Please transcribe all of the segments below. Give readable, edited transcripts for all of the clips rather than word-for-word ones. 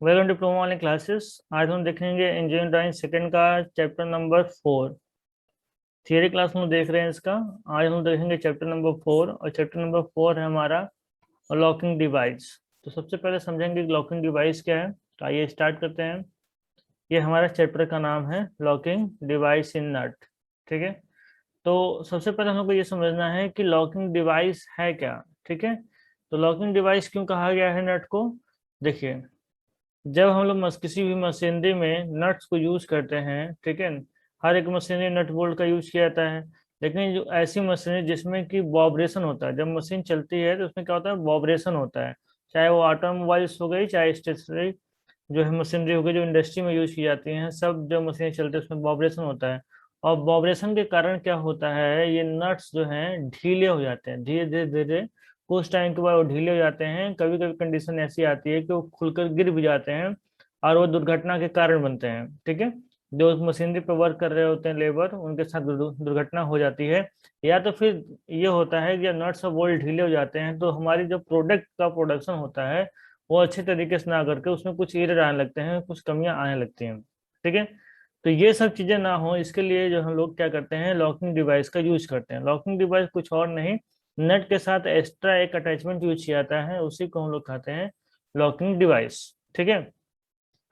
Welcome diploma वाले classes. आज हम देखेंगे इंजीनियरिंग ड्राइंग सेकंड का चैप्टर नंबर 4। थियरी क्लास हम देख रहे हैं इसका। आज हम देखेंगे चैप्टर नंबर 4 और चैप्टर नंबर 4 है हमारा लॉकिंग डिवाइस। तो सबसे पहले समझेंगे लॉकिंग डिवाइस क्या है। तो आइए स्टार्ट करते हैं। ये हमारा चैप्टर का नाम है लॉकिंग डिवाइस इन नट। ठीक है। तो सबसे पहले हम लोग को ये समझना है कि लॉकिंग डिवाइस है क्या। ठीक है। तो लॉकिंग डिवाइस क्यों कहा गया है नट को। देखिए, जब हम लोग किसी भी मशीनरी में नट्स को यूज करते हैं, ठीक है, हर एक मशीनरी नट बोल्ट का यूज किया जाता है। लेकिन जो ऐसी मशीनरी जिसमें कि वाइब्रेशन होता है, जब मशीन चलती है तो उसमें क्या होता है, वाइब्रेशन होता है। चाहे वो ऑटोमोबाइल्स हो गई, चाहे स्टेशनरी जो है मशीनरी हो गई, जो इंडस्ट्री में यूज की जाती हैं, सब जो मशीनें चलती है उसमें वाइब्रेशन होता है। और वाइब्रेशन के कारण क्या होता है, ये नट्स जो हैं ढीले हो जाते हैं धीरे धीरे धीरे। कुछ टाइम के बाद वो ढीले हो जाते हैं। कभी कभी कंडीशन ऐसी आती है कि वो खुलकर गिर भी जाते हैं और वो दुर्घटना के कारण बनते हैं। ठीक है। जो उस मशीनरी पर वर्क कर रहे होते हैं लेबर, उनके साथ दुर्घटना हो जाती है। या तो फिर ये होता है कि जब नट्स और बोल्ट ढीले हो जाते हैं तो हमारी जो प्रोडक्ट का प्रोडक्शन होता है वो अच्छे तरीके से ना करके उसमें कुछ एरर आने लगते हैं, कुछ कमियां आने लगती हैं। ठीक है। तो ये सब चीजें ना हो, इसके लिए जो हम लोग क्या करते हैं, लॉकिंग डिवाइस का यूज करते हैं। लॉकिंग डिवाइस कुछ और नहीं, नट के साथ एक्स्ट्रा एक अटैचमेंट यूज किया जाता है, उसी को हम लोग कहते हैं लॉकिंग डिवाइस। ठीक है।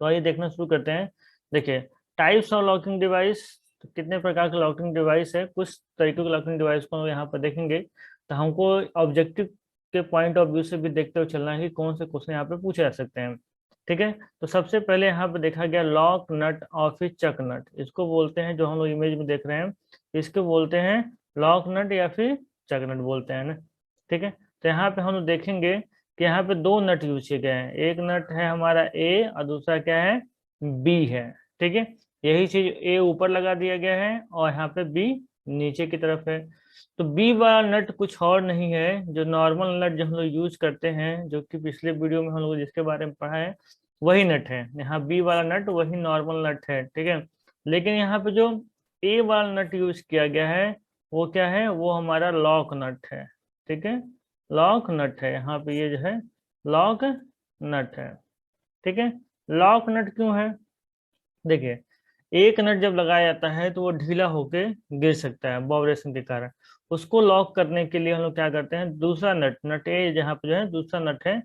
तो आइए देखना शुरू करते हैं। देखिए, टाइप्स ऑफ लॉकिंग डिवाइस। तो कितने प्रकार के लॉकिंग डिवाइस है, कुछ तरीकों के लॉकिंग डिवाइस को यहाँ पर देखेंगे। तो हमको ऑब्जेक्टिव के पॉइंट ऑफ व्यू से भी देखते हुए चलना है कि कौन से क्वेश्चन यहाँ पे पूछे जा सकते हैं। ठीक है। तो सबसे पहले यहाँ पे देखा गया लॉक नट और फिर चक नट, इसको बोलते हैं, जो हम लोग इमेज में देख रहे हैं इसको बोलते हैं लॉक नट या फिर चक नट बोलते हैं ना। ठीक है। तो यहाँ पे हम लोग देखेंगे कि यहाँ पे दो नट यूज किए गए हैं। एक नट है हमारा ए और दूसरा क्या है, बी है। ठीक है। यही चीज ए ऊपर लगा दिया गया है और यहाँ पे बी नीचे की तरफ है। तो बी वाला नट कुछ और नहीं है, जो नॉर्मल नट जो हम लोग यूज करते हैं, जो कि पिछले वीडियो में हम लोग जिसके बारे में पढ़ा है वही नट है। यहाँ बी वाला नट वही नॉर्मल नट है। ठीक है। लेकिन यहाँ पे जो ए वाला नट यूज किया गया है वो क्या है, वो हमारा लॉक नट है। ठीक है। लॉक नट है यहाँ पे, ये जो है लॉक नट है। ठीक है। लॉक नट क्यों है, देखिए, एक नट जब लगाया जाता है तो वो ढीला होके गिर सकता है वाइब्रेशन के कारण। उसको लॉक करने के लिए हम लोग क्या करते हैं, दूसरा नट, नट ए जहाँ पे जो है दूसरा नट है,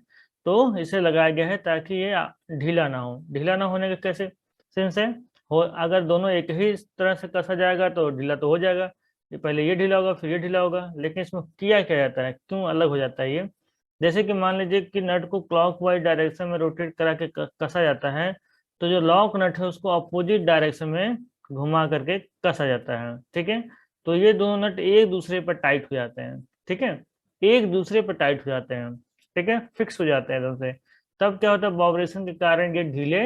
तो इसे लगाया गया है ताकि ये ढीला ना हो। ढीला ना होने का कैसे सेंस है, हो अगर दोनों एक ही तरह से कसा जाएगा तो ढीला तो हो जाएगा। ये पहले ये ढीला होगा फिर ये ढीला होगा, लेकिन इसमें किया क्या जाता है, क्यों अलग हो जाता है ये। जैसे कि मान लीजिए कि नट को क्लॉकवाइज डायरेक्शन में रोटेट करा के कसा जाता है, तो जो लॉक नट है उसको अपोजिट डायरेक्शन में घुमा करके कसा जाता है। ठीक है। तो ये दोनों नट एक दूसरे पर टाइट हो जाते हैं। ठीक है। एक दूसरे पर टाइट हो जाते हैं। ठीक है, फिक्स हो जाते हैं एकदम से। तब क्या होता है, वाइब्रेशन के कारण ये ढीले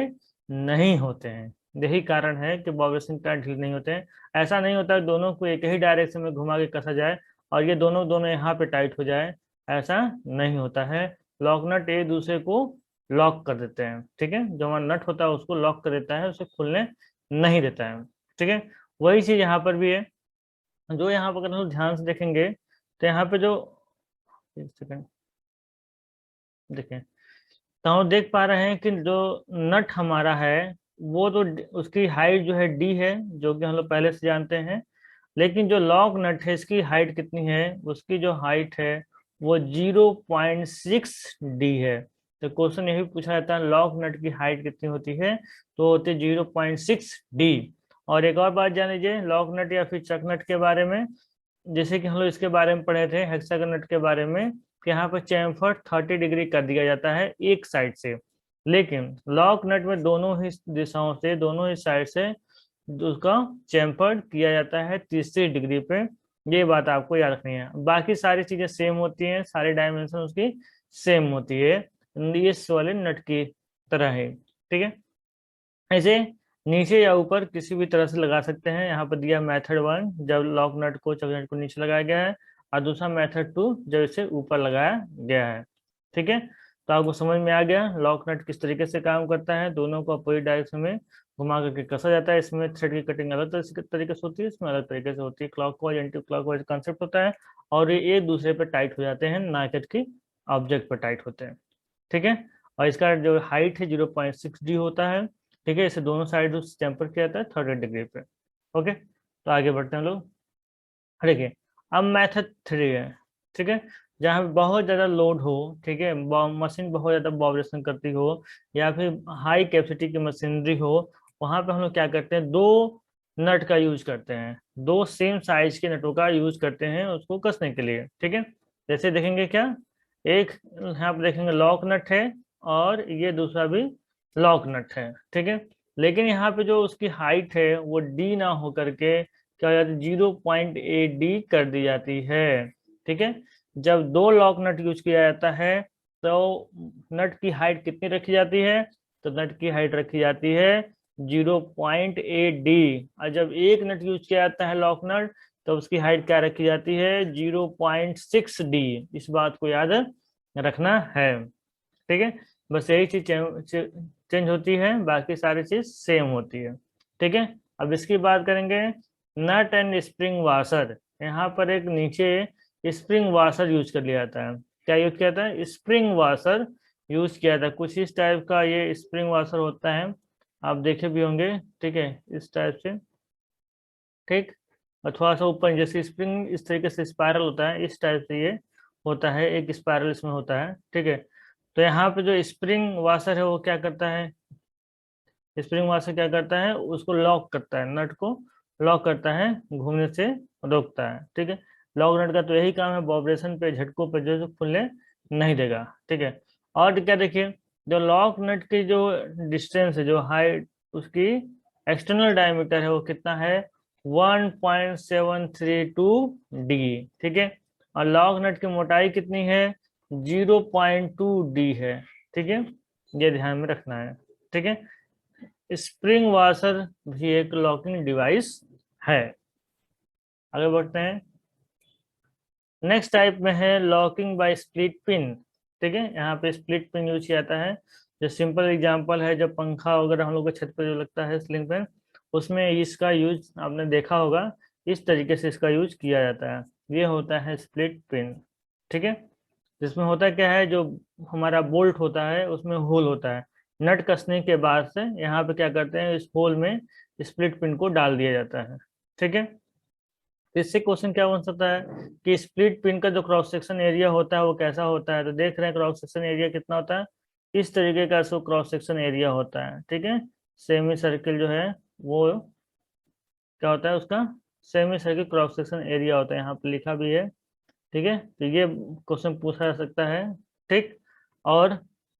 नहीं होते हैं। यही कारण है कि वाइब्रेशन के कारण ढीले नहीं होते हैं। ऐसा नहीं होता कि दोनों को एक ही डायरेक्शन में घुमा के कसा जाए और ये दोनों दोनों यहाँ पे टाइट हो जाए, ऐसा नहीं होता है। लॉक नट एक दूसरे को लॉक कर देते हैं। ठीक है, जो हमारा नट होता है उसको लॉक कर देता है, उसे खुलने नहीं देता है। ठीक है। वही चीज यहाँ पर भी है। जो यहाँ पर अगर हम ध्यान से देखेंगे तो यहाँ पे जो, एक सेकंड, देखें, तो हम देख पा रहे हैं कि जो नट हमारा है वो तो उसकी हाइट जो है डी है, जो कि हम लोग पहले से जानते हैं। लेकिन जो लॉक नट है इसकी हाइट कितनी है, उसकी जो हाइट है वो 0.6 डी है। तो क्वेश्चन यही पूछा जाता है लॉक नट की हाइट कितनी होती है, तो होती है 0.6 डी। और एक और बात जान लीजिए लॉक नट या फिर चक नट के बारे में, जैसे कि हम लोग इसके बारे में पढ़े थे हेक्सागन नट के बारे में, कि यहाँ पर चैम्फर 30 डिग्री कर दिया जाता है एक साइड से। लेकिन लॉक नट में दोनों ही दिशाओं से, दोनों ही साइड से उसका चैम्फर किया जाता है 30 डिग्री पे। ये बात आपको याद रखनी है। बाकी सारी चीजें सेम होती हैं, सारी डायमेंशन उसकी सेम होती है, ये इस वाले नट की तरह है। ठीक है। ऐसे नीचे या ऊपर किसी भी तरह से लगा सकते हैं। यहाँ पर दिया मेथड 1, जब लॉक नट को चक नट को नीचे लगाया गया है, और दूसरा मेथड 2 जब इसे ऊपर लगाया गया है। ठीक है। तो आपको समझ में आ गया लॉक नट किस तरीके से काम करता है। दोनों को अपोजिट डायरेक्शन में घुमा करके कसा जाता है। इसमें थ्रेड की कटिंग अलग तरीके से होती है, इसमें अलग तरीके से होती है। क्लॉकवाइज एंटी क्लॉकवाइज कॉन्सेप्ट होता है, और ये एक दूसरे पर टाइट हो जाते हैं, ना कि ऑब्जेक्ट पर टाइट होते हैं। ठीक है। और इसका जो हाइट है 0.6d होता है। ठीक है, इसे दोनों साइड टेम्पर किया जाता है 30 डिग्री पे। ओके, तो आगे बढ़ते हैं लोग। देखिए, अब मेथड 3 है। ठीक है, जहाँ पे बहुत ज़्यादा लोड हो, ठीक है, मशीन बहुत ज़्यादा वाइब्रेशन करती हो, या फिर हाई कैपेसिटी की मशीनरी हो, वहाँ पे हम लोग क्या करते हैं, दो नट का यूज करते हैं, दो सेम साइज के नटों का यूज करते हैं उसको कसने के लिए। ठीक है, जैसे देखेंगे क्या, एक यहाँ पे देखेंगे लॉक नट है, और ये दूसरा भी लॉक नट है। ठीक है, लेकिन यहाँ पे जो उसकी हाइट है वो डी ना हो करके क्या हो जाती है, 0.8d कर दी जाती है। ठीक है, जब दो लॉक नट यूज किया जाता है तो नट की हाइट कितनी रखी जाती है, तो नट की हाइट रखी जाती है 0.8d। और जब एक नट यूज किया जाता है लॉक नट, तो उसकी हाइट क्या रखी जाती है, 0.6d। इस बात को याद रखना है। ठीक है, बस यही चीज चेंज होती है, बाकी सारी चीज सेम होती है। ठीक है, अब इसकी बात करेंगे नट एंड स्प्रिंग वाशर। यहाँ पर एक नीचे स्प्रिंग वाशर यूज कर लिया जाता है। क्या यूज किया जाता है, स्प्रिंग वाशर यूज किया जाता है। कुछ इस टाइप का ये स्प्रिंग वाशर होता है, आप देखे भी होंगे। ठीक है, इस टाइप से। ठीक, और थोड़ा सा ऊपर जैसे स्प्रिंग इस तरीके से स्पायरल होता है, इस टाइप से ये होता है, एक स्पायरल इसमें होता है। ठीक है, तो यहाँ पे जो स्प्रिंग वाशर है वो क्या करता है, स्प्रिंग वाशर क्या करता है, उसको लॉक करता है, नट को लॉक करता है, घूमने से रोकता है। ठीक है, लॉक नट का तो यही काम है, वाइब्रेशन पे, झटकों पे जो खुलने नहीं देगा। ठीक है, और क्या देखिए, जो लॉक नट की जो डिस्टेंस है, जो हाइट उसकी एक्सटर्नल डायमीटर है वो कितना है, 1.732d। ठीक है, और लॉक नट की मोटाई कितनी है, 0.2d है। ठीक है, ये ध्यान में रखना है। ठीक है, स्प्रिंग वाशर भी एक लॉकिंग डिवाइस है। आगे बढ़ते हैं, नेक्स्ट टाइप में है लॉकिंग बाय स्प्लिट पिन। ठीक है, यहाँ पे स्प्लिट पिन यूज किया जाता है। जो सिंपल एग्जांपल है, जब पंखा वगैरह हम लोग के छत पे जो लगता है सीलिंग पे, उसमें इसका यूज आपने देखा होगा, इस तरीके से इसका यूज किया जाता है। ये होता है स्प्लिट पिन। ठीक है, जिसमें होता क्या है, जो हमारा बोल्ट होता है उसमें होल होता है, नट कसने के बाद से यहाँ पे क्या करते हैं, इस होल में स्प्लिट पिन को डाल दिया जाता है। ठीक है, तो इससे क्वेश्चन क्या बन सकता है कि स्प्लिट पिन का जो क्रॉस सेक्शन एरिया होता है वो कैसा होता है, तो देख रहे हैं क्रॉस सेक्शन एरिया कितना होता है, इस तरीके का इसको क्रॉस सेक्शन एरिया होता है। ठीक है, सेमी सर्किल जो है वो क्या होता है, उसका semi circle cross section area होता है, यहाँ पे लिखा भी है। ठीक है, तो ये क्वेश्चन पूछा जा सकता है। ठीक, और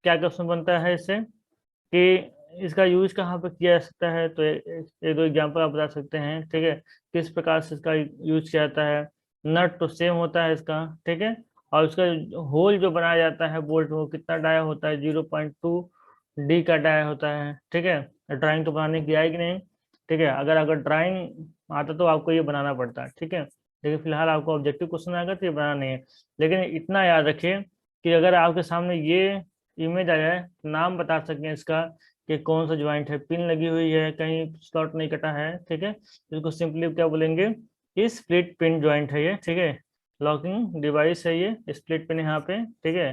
क्या क्वेश्चन बनता है इससे कि इसका यूज कहाँ पर किया जा सकता है, तो एक दो एग्जांपल आप बता सकते हैं। ठीक है, किस प्रकार से इसका यूज किया जाता है, नट तो सेम होता है इसका। ठीक है, और उसका होल जो बनाया जाता है बोल्ट में, वो कितना डाया होता है, 0.2d का डाया होता है। ठीक है, ड्राइंग तो बनाने की आएगी नहीं। ठीक है, अगर अगर ड्राइंग आता तो आपको ये बनाना पड़ता है। ठीक है, लेकिन फिलहाल आपको ऑब्जेक्टिव क्वेश्चन आएगा तो ये बनाना नहीं है। लेकिन इतना याद रखिए कि अगर आपके सामने ये इमेज आ जाए, नाम बता सकें इसका कि कौन सा ज्वाइंट है, पिन लगी हुई है, कहीं स्लॉट नहीं कटा है। ठीक है, इसको सिंपली क्या बोलेंगे, ये स्प्लिट पिन ज्वाइंट है ये। ठीक है, लॉकिंग डिवाइस है ये स्प्लिट पिन यहाँ पे। ठीक है,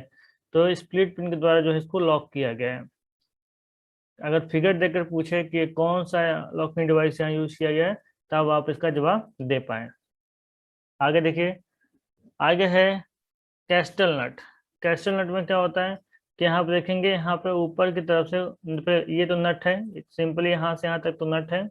तो स्प्लिट पिन के द्वारा जो है इसको लॉक किया गया है। अगर फिगर देकर पूछे कि कौन सा लॉकिंग डिवाइस यहाँ यूज किया गया है, तब आप इसका जवाब दे पाए। आगे देखिए, आगे है कैस्टल नट। कैस्टल नट में क्या होता है कि यहाँ पे देखेंगे, यहाँ पे ऊपर की तरफ से ये तो नट है, सिंपली यहाँ से यहाँ तक तो नट है।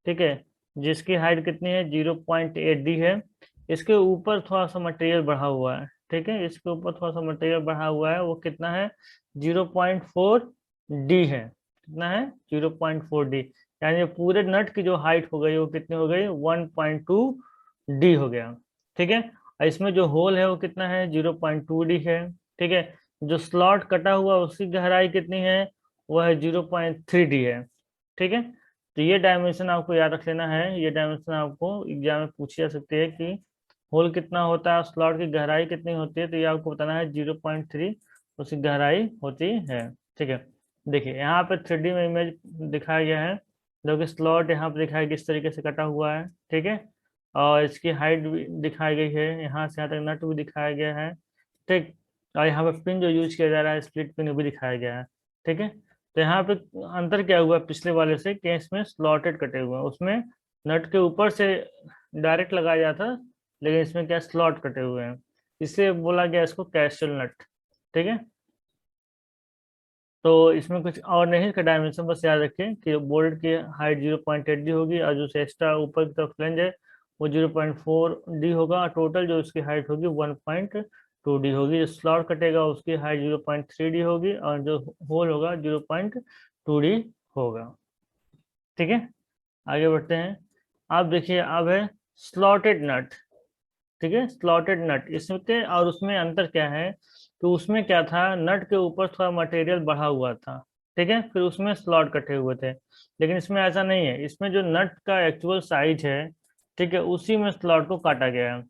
ठीक है, जिसकी हाइट कितनी है, 0.8d है। इसके ऊपर थोड़ा सा मटेरियल बढ़ा हुआ है। ठीक है, इसके ऊपर थोड़ा सा मटेरियल बढ़ा हुआ है, वो कितना है, 0.4d है। कितना है, 0.4d। यानी पूरे नट की जो हाइट हो गई वो कितनी हो गई, 1.2d हो गया। ठीक है, और इसमें जो होल है वो कितना है, 0.2d है। ठीक है, जो स्लॉट कटा हुआ उसकी गहराई कितनी है, वह है 0.3d है। ठीक है, तो ये डायमेंशन आपको याद रख लेना है। ये डायमेंशन आपको एग्जाम में पूछी जा सकती है कि होल कितना होता है, स्लॉट की गहराई कितनी होती है, तो ये आपको बताना है 0.3 उसकी गहराई होती है। ठीक है, देखिए यहाँ पे 3D में इमेज दिखाया गया है, जो कि स्लॉट यहाँ पे दिखाया गया इस तरीके से कटा हुआ है। ठीक है, और इसकी हाइट भी दिखाई गई है, यहाँ से यहाँ तक नट भी दिखाया गया है। ठीक, और यहाँ पे पिन जो यूज किया जा रहा है स्प्लिट पिन भी दिखाया गया है। ठीक है, तो यहाँ पे अंतर क्या हुआ पिछले वाले से कि इसमें स्लॉटेड कटे हुए हैं, उसमें नट के ऊपर से डायरेक्ट लगाया जाता, लेकिन इसमें क्या स्लॉट कटे हुए हैं, इसलिए बोला गया इसको कैस्टल नट। ठीक है, तो इसमें कुछ और नहीं, इसका डायमेंशन बस याद रखें कि बोल्ट की हाइट 0.8 डी होगी और जो एक्स्ट्रा ऊपर की तरफ फ्लेंज है वो 0.4 डी होगा, और टोटल जो उसकी हाइट होगी 1.2 डी होगी। जो स्लॉट कटेगा उसकी हाइट 0.3 डी होगी और जो होल होगा 0.2 डी होगा। ठीक है, आगे बढ़ते हैं। अब देखिए, अब है स्लॉटेड नट। ठीक है, स्लॉटेड नट, इसके और उसमें अंतर क्या है, तो उसमें क्या था, नट के ऊपर थोड़ा मटेरियल बढ़ा हुआ था। ठीक है, फिर उसमें स्लॉट कटे हुए थे, लेकिन इसमें ऐसा नहीं है, इसमें जो नट का एक्चुअल साइज है, ठीक है, उसी में स्लॉट को काटा गया है।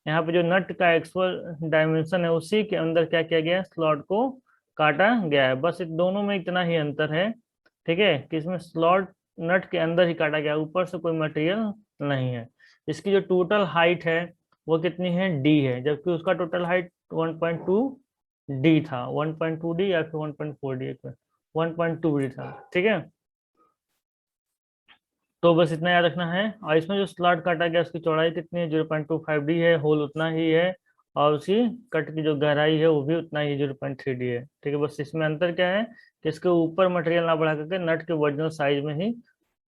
यहाँ पे जो नट का एक्चुअल डायमेंशन है उसी के अंदर क्या किया गया है, स्लॉट को काटा गया है। बस इन दोनों में इतना ही अंतर है। ठीक है, कि इसमें स्लॉट नट के अंदर ही काटा गया, ऊपर से कोई मटेरियल नहीं है। इसकी जो टोटल हाइट है वो कितनी है, डी है, जबकि उसका टोटल हाइट 1.2 डी था, 1.2 डी या फिर 1.4 डी, 1.2 डी था। ठीक है, तो बस इतना याद रखना है। और इसमें जो स्लॉट काटा गया उसकी चौड़ाई कितनी है, 0.25 डी है, होल उतना ही है, और उसकी कट की जो गहराई है वो भी उतना ही 0.3 डी है। ठीक है, बस इसमें अंतर क्या है कि इसके ऊपर मटेरियल ना बढ़ा करके नट के ओरिजिनल साइज में ही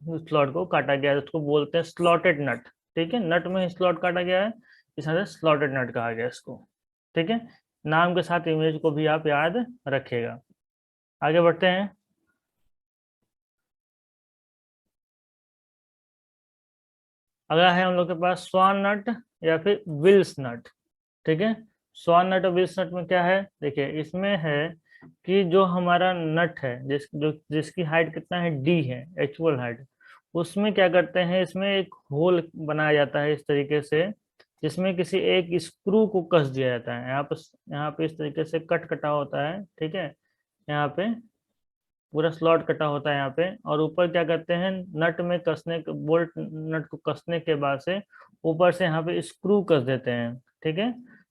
स्लॉट को काटा गया है, उसको बोलते हैं स्लॉटेड नट। ठीक है, नट में ही स्लॉट काटा गया है, इस तरह से स्लॉटेड नट कहा गया इसको। ठीक है, नाम के साथ इमेज को भी आप याद रखिएगा। आगे बढ़ते हैं। अगला है हम लोग के पास स्वान नट या फिर विल्स नट। ठीक है, स्वान नट और विल्स नट में क्या है, देखिए इसमें है कि जो हमारा नट है जिसकी हाइट कितना है, डी है, एक्चुअल हाइट, उसमें क्या करते हैं, इसमें एक होल बनाया जाता है इस तरीके से, जिसमें किसी एक स्क्रू को कस दिया जाता है। यहाँ पे इस तरीके से कट कटा होता है। ठीक है, यहाँ पे पूरा स्लॉट कटा होता है यहाँ पे, और ऊपर क्या करते हैं, नट में कसने बोल्ट नट को कसने के बाद से ऊपर से यहाँ पे स्क्रू कस देते हैं। ठीक है,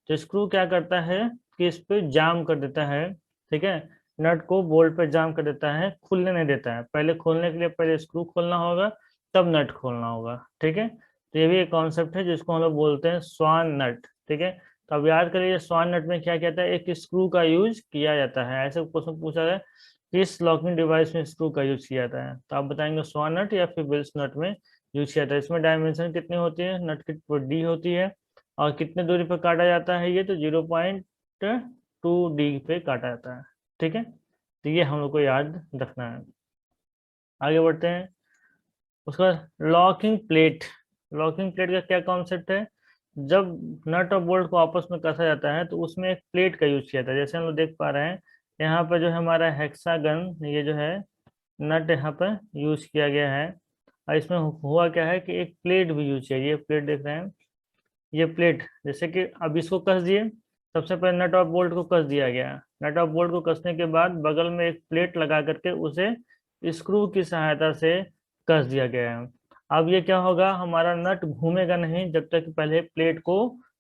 तो स्क्रू क्या करता है कि इस पे जाम कर देता है। ठीक है, नट को बोल्ट पे जाम कर देता है, खुलने नहीं देता है। पहले खोलने के लिए पहले स्क्रू खोलना होगा, तब नट खोलना होगा। ठीक है, तो ये भी एक कॉन्सेप्ट है जिसको हम लोग बोलते हैं स्वान नट। ठीक है, तो अब याद करिए स्वान नट में क्या कहता है, एक स्क्रू का यूज किया जाता है। ऐसे क्वेश्चन पूछा गया किस लॉकिंग डिवाइस में स्क्रू का यूज किया जाता है, तो आप बताएंगे स्वान नट या फिर विल्स नट में यूज किया जाता है। इसमें डायमेंशन कितनी होती है, नट की डी होती है, और कितने दूरी पर काटा जाता है, ये तो 0.2 डी पे काटा जाता है। ठीक है, तो ये हम लोग को याद रखना है। आगे बढ़ते हैं। उसका लॉकिंग प्लेट, लॉकिंग प्लेट का क्या कॉन्सेप्ट है, जब नट और बोल्ट को आपस में कसा जाता है तो उसमें एक प्लेट का यूज किया जाता है। जैसे हम लोग देख पा रहे हैं यहाँ पर जो है हमारा हेक्सागन, ये जो है नट यहाँ पर यूज किया गया है, और इसमें हुआ क्या है कि एक प्लेट भी यूज किया, ये प्लेट देख रहे हैं, ये प्लेट जैसे कि अब इसको कस दिए, सबसे पहले नट और बोल्ट को कस दिया गया। नट और बोल्ट को कसने के बाद बगल में एक प्लेट लगा करके उसे स्क्रू की सहायता से कस दिया गया है। अब ये क्या होगा, हमारा नट घूमेगा नहीं जब तक कि पहले प्लेट को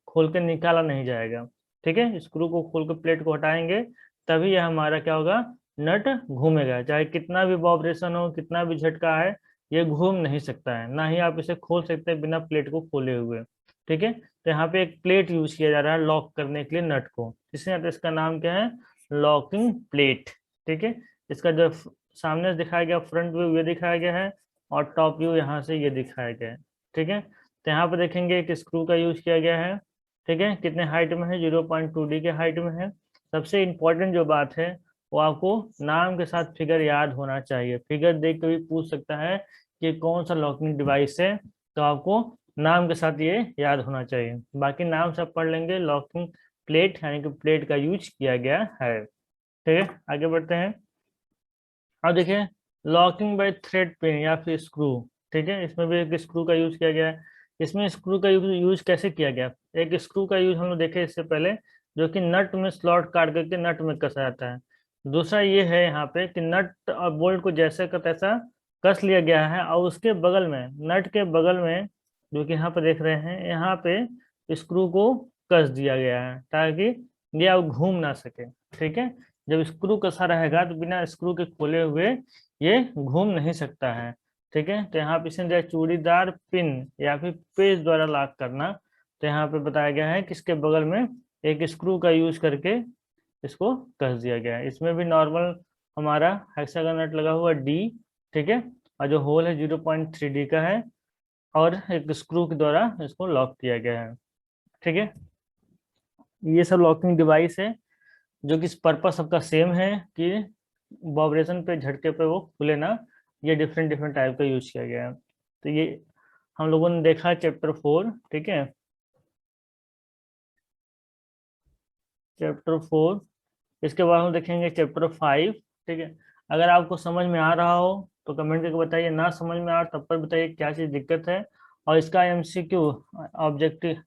खोल के निकाला नहीं जाएगा। ठीक है, स्क्रू को खोल के प्लेट को हटाएंगे, तभी यह हमारा क्या होगा, नट घूमेगा। चाहे कितना भी वाइब्रेशन हो, कितना भी झटका है, ये घूम नहीं सकता है, ना ही आप इसे खोल सकते हैं बिना प्लेट को खोले हुए। ठीक है, तो यहाँ पे एक प्लेट यूज किया जा रहा है लॉक करने के लिए नट को, इसलिए इसका नाम क्या है, लॉकिंग प्लेट। ठीक है, इसका जो सामने से दिखाया गया फ्रंट व्यू ये दिखाया गया है, और टॉप व्यू यहाँ से ये दिखाया गया है। ठीक है, तो यहाँ पे देखेंगे एक स्क्रू का यूज किया गया है। ठीक है, कितने हाइट में है, 0.2 डी के हाइट में है। सबसे इम्पोर्टेंट जो बात है वो आपको नाम के साथ फिगर याद होना चाहिए। फिगर देख के भी पूछ सकता है कि कौन सा लॉकिंग डिवाइस है, तो आपको नाम के साथ ये याद होना चाहिए। बाकी नाम से आप पढ़ लेंगे, लॉकिंग प्लेट यानी कि प्लेट का यूज किया गया है। ठीक है, आगे बढ़ते हैं। अब देखिए लॉकिंग बाय थ्रेड पिन या फिर स्क्रू। ठीक है, इसमें भी एक स्क्रू का यूज किया गया है। इसमें स्क्रू का यूज कैसे किया गया, एक स्क्रू का यूज हम लोग देखे इससे पहले, जो कि नट में स्लॉट काट करके नट में कसा जाता है। दूसरा ये है यहाँ पे कि नट और बोल्ट को जैसे का तैसा कस लिया गया है, और उसके बगल में, नट के बगल में, जो कि यहाँ पे देख रहे हैं, यहाँ पे स्क्रू को कस दिया गया है ताकि ये अब घूम ना सके। ठीक है, जब स्क्रू कसा रहेगा तो बिना स्क्रू के खोले हुए ये घूम नहीं सकता है। ठीक है, तो यहाँ पे इसने दिया चूड़ीदार पिन या फिर पेज द्वारा लॉक करना। तो यहाँ पे बताया गया है कि इसके बगल में एक स्क्रू का यूज करके इसको कस दिया गया है। इसमें भी नॉर्मल हमारा हेक्सागन नट लगा हुआ डी। ठीक है, और जो होल है 0.3D का है, और एक स्क्रू के द्वारा इसको लॉक किया गया है। ठीक है, ये सब लॉकिंग डिवाइस है जो कि पर्पस सबका सेम है कि वाइब्रेशन पे, झटके पे वो खुले ना। ये डिफरेंट डिफरेंट टाइप का यूज किया गया है। तो ये हम लोगों ने देखा चैप्टर 4। ठीक है, चैप्टर 4। इसके बाद हम देखेंगे चैप्टर 5। ठीक है, अगर आपको समझ में आ रहा हो तो कमेंट करके बताइए, ना समझ में आ रहा तब पर बताइए क्या चीज़ दिक्कत है। और इसका MCQ ऑब्जेक्टिव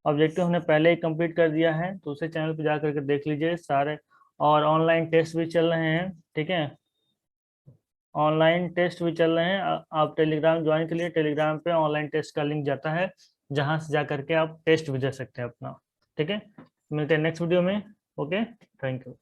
ऑब्जेक्टिव हमने पहले ही कंप्लीट कर दिया है, तो उसे चैनल पर जा करके देख लीजिए सारे। और ऑनलाइन टेस्ट भी चल रहे हैं। ठीक है, ऑनलाइन टेस्ट भी चल रहे हैं। आप टेलीग्राम ज्वाइन करिए, टेलीग्राम पे ऑनलाइन टेस्ट का लिंक जाता है, जहां से जा करके आप टेस्ट भी दे सकते हैं अपना। ठीक है, मिलते हैं नेक्स्ट वीडियो में। Okay, thank you.